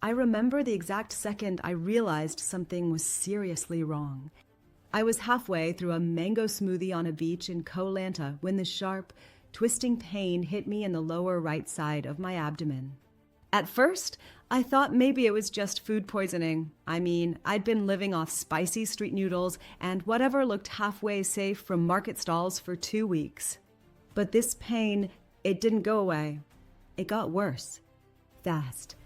I remember the exact second I realized something was seriously wrong. I was halfway through a mango smoothie on a beach in Koh Lanta when the sharp, twisting pain hit me in the lower right side of my abdomen. At first, I thought maybe it was just food poisoning. I mean, I'd been living off spicy street noodles and whatever looked halfway safe from market stalls for 2 weeks. But this pain, it didn't go away. It got worse. Fast.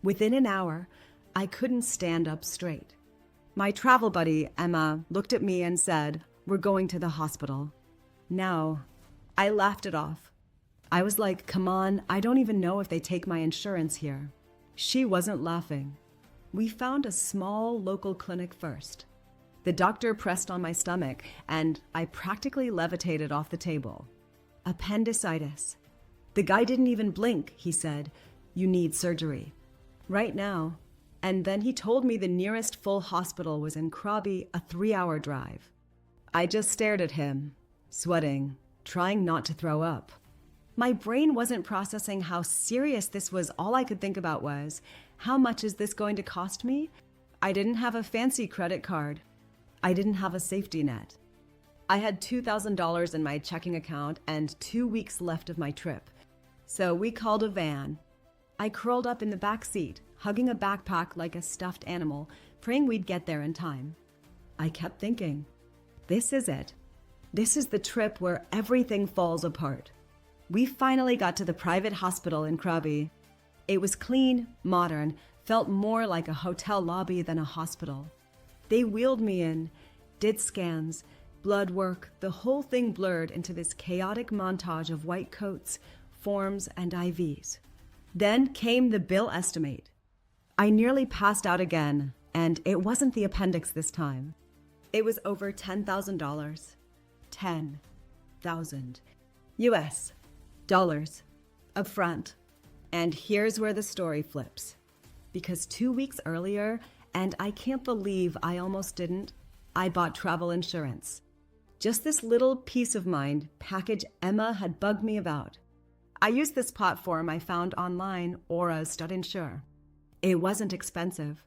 Within an hour, I couldn't stand up straight. My travel buddy, Emma, looked at me and said, "We're going to the hospital." No, I laughed it off. I was like, come on, I don't even know if they take my insurance here. She wasn't laughing. We found a small local clinic first. The doctor pressed on my stomach and I practically levitated off the table. Appendicitis. The guy didn't even blink, he said, "You need surgery. Right now." And then he told me the nearest full hospital was in Krabi, a 3-hour drive. I just stared at him, sweating, trying not to throw up. My brain wasn't processing how serious this was. All I could think about was, how much is this going to cost me? I didn't have a fancy credit card. I didn't have a safety net. I had $2,000 in my checking account and 2 weeks left of my trip. So we called a van. I curled up in the back seat, hugging a backpack like a stuffed animal, praying we'd get there in time. I kept thinking, this is it. This is the trip where everything falls apart. We finally got to the private hospital in Krabi. It was clean, modern, felt more like a hotel lobby than a hospital. They wheeled me in, did scans, blood work, the whole thing blurred into this chaotic montage of white coats, forms, and IVs. Then came the bill estimate. I nearly passed out again, and it wasn't the appendix this time. It was over $10,000. 10,000 US dollars up front. And here's where the story flips. Because 2 weeks earlier, and I can't believe I almost didn't, I bought travel insurance. Just this little peace of mind package Emma had bugged me about. I used this platform I found online, Aura.insure. It wasn't expensive.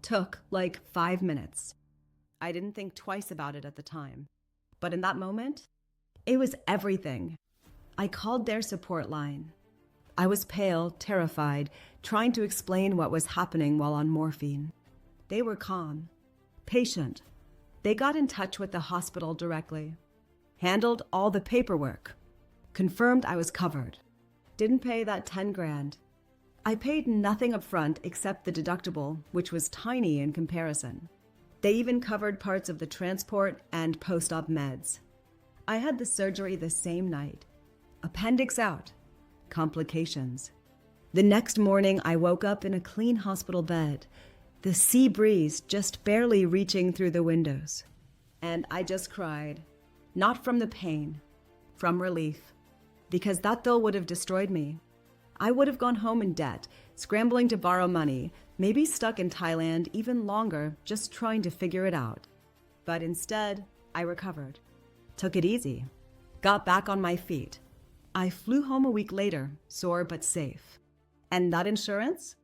Took like 5 minutes. I didn't think twice about it at the time. But in that moment, it was everything. I called their support line. I was pale, terrified, trying to explain what was happening while on morphine. They were calm, patient. They got in touch with the hospital directly, handled all the paperwork, confirmed I was covered. Didn't pay that 10 grand. I paid nothing up front except the deductible, which was tiny in comparison. They even covered parts of the transport and post-op meds. I had the surgery the same night. Appendix out. Complications. The next morning, I woke up in a clean hospital bed, the sea breeze just barely reaching through the windows. And I just cried. Not from the pain, from relief. Because that bill would have destroyed me. I would have gone home in debt, scrambling to borrow money, maybe stuck in Thailand even longer, just trying to figure it out. But instead, I recovered. Took it easy. Got back on my feet. I flew home a week later, sore but safe. And that insurance?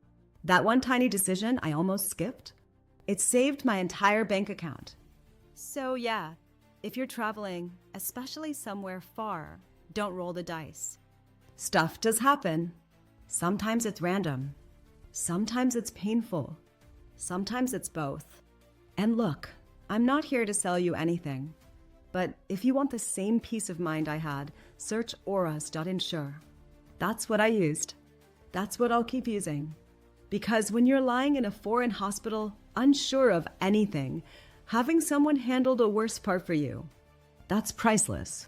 That one tiny decision I almost skipped? It saved my entire bank account. So yeah, if you're traveling, especially somewhere far, don't roll the dice. Stuff does happen. Sometimes it's random. Sometimes it's painful. Sometimes it's both. And look, I'm not here to sell you anything. But if you want the same peace of mind I had, search Auras.insure. That's what I used. That's what I'll keep using. Because when you're lying in a foreign hospital, unsure of anything, having someone handle the worst part for you, that's priceless.